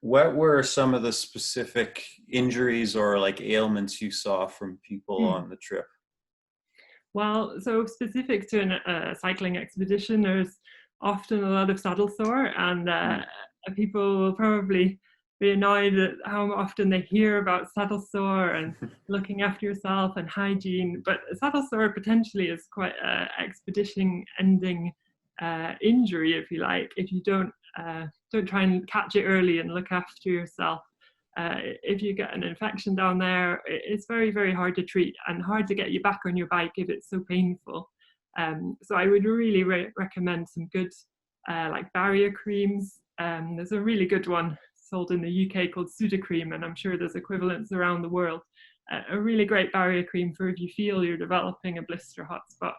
what were some of the specific injuries or like ailments you saw from people Hmm. on the trip? Well, so specific to a cycling expedition, there's often a lot of saddle sore, and Mm. people will probably be annoyed at how often they hear about saddle sore and looking after yourself and hygiene. But saddle sore potentially is quite an expedition-ending injury, if you like, if you don't try and catch it early and look after yourself. If you get an infection down there, it's very, very hard to treat and hard to get you back on your bike if it's so painful. So I would really recommend some good like barrier creams. There's a really good one sold in the UK called Sudocrem, and I'm sure there's equivalents around the world. A really great barrier cream for if you feel you're developing a blister hotspot,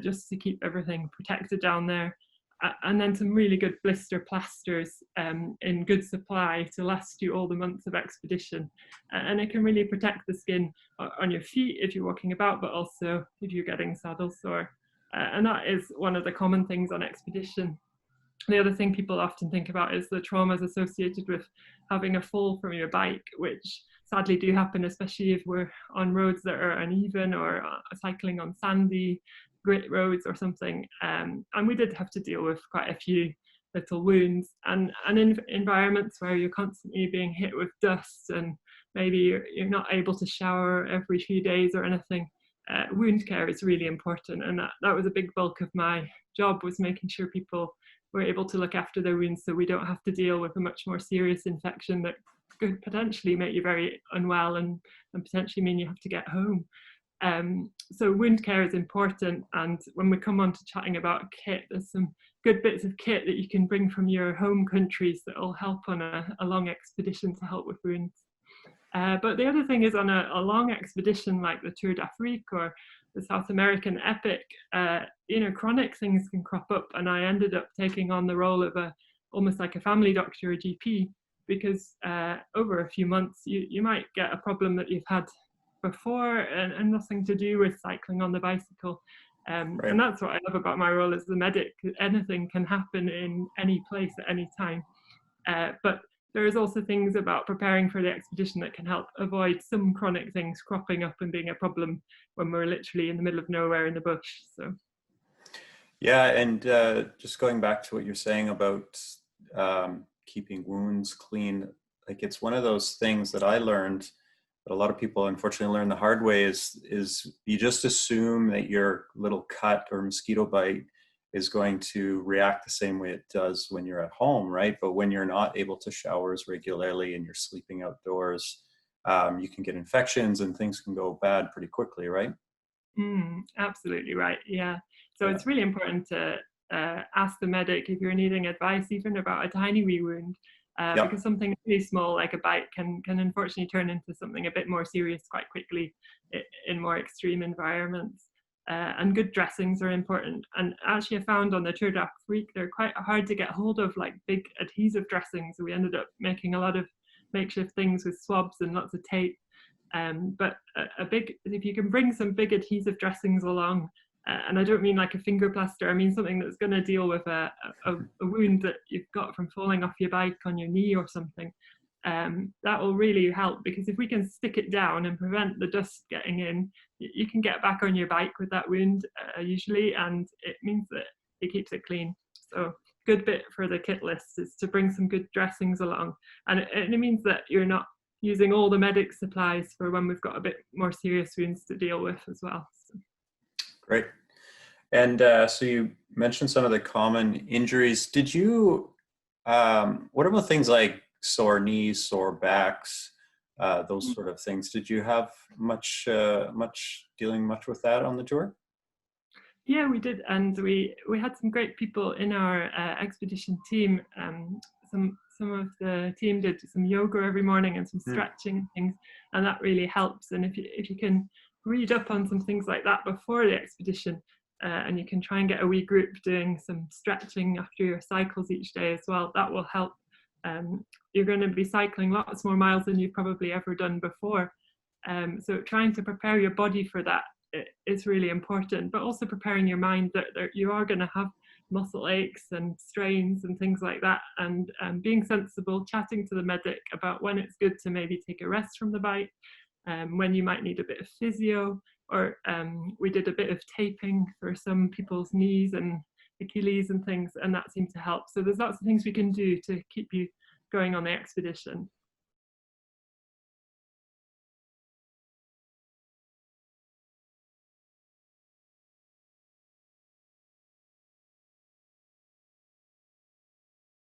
just to keep everything protected down there. And then some really good blister plasters in good supply to last you all the months of expedition. And it can really protect the skin on your feet if you're walking about, but also if you're getting saddle sore. And that is one of the common things on expedition. The other thing people often think about is the traumas associated with having a fall from your bike, which sadly do happen, especially if we're on roads that are uneven or cycling on sandy, grit roads or something. And we did have to deal with quite a few little wounds, and in environments where you're constantly being hit with dust and maybe you're not able to shower every few days or anything. Wound care is really important, and that was a big bulk of my job, was making sure people were able to look after their wounds so we don't have to deal with a much more serious infection that could potentially make you very unwell and potentially mean you have to get home. So wound care is important, and when we come on to chatting about kit, there's some good bits of kit that you can bring from your home countries that will help on a long expedition to help with wounds. But the other thing is, on a long expedition like the Tour d'Afrique or the South American Epic, chronic things can crop up, and I ended up taking on the role of almost like a family doctor, a GP, because over a few months you might get a problem that you've had before and nothing to do with cycling on the bicycle. Right. And that's what I love about my role as the medic. Anything can happen in any place at any time. But there is also things about preparing for the expedition that can help avoid some chronic things cropping up and being a problem when we're literally in the middle of nowhere in the bush. So Yeah, and just going back to what you're saying about keeping wounds clean, like it's one of those things that I learned that a lot of people unfortunately learn the hard way is you just assume that your little cut or mosquito bite is going to react the same way it does when you're at home, right? But when you're not able to shower as regularly and you're sleeping outdoors, you can get infections and things can go bad pretty quickly, right? absolutely right. Yeah. So Yeah. it's really important to ask the medic if you're needing advice, even about a tiny wee wound, Yep. because something really small like a bite can unfortunately turn into something a bit more serious quite quickly in more extreme environments. And good dressings are important. And actually, I found on the Tour d'Afrique they're quite hard to get hold of, like big adhesive dressings. We ended up making a lot of makeshift things with swabs and lots of tape. But if you can bring some big adhesive dressings along, and I don't mean like a finger plaster, I mean something that's going to deal with a wound that you've got from falling off your bike on your knee or something. That will really help, because if we can stick it down and prevent the dust getting in, you can get back on your bike with that wound usually, and it means that it keeps it clean. So good bit for the kit list is to bring some good dressings along, and it means that you're not using all the medic supplies for when we've got a bit more serious wounds to deal with as well. So. Great. And so you mentioned some of the common injuries. Did you, what about things like sore knees, sore backs, those sort of things? Did you have much dealing much with that on the tour? Yeah, we did, and we had some great people in our expedition team. Some of the team did some yoga every morning and some Hmm. stretching and things, and that really helps. And if you can read up on some things like that before the expedition, and you can try and get a wee group doing some stretching after your cycles each day as well, that will help. You're going to be cycling lots more miles than you've probably ever done before. So trying to prepare your body for that is really important, but also preparing your mind that you are going to have muscle aches and strains and things like that. And being sensible, chatting to the medic about when it's good to maybe take a rest from the bike, when you might need a bit of physio, or we did a bit of taping for some people's knees and Achilles and things, and that seemed to help. So there's lots of things we can do to keep you going on the expedition.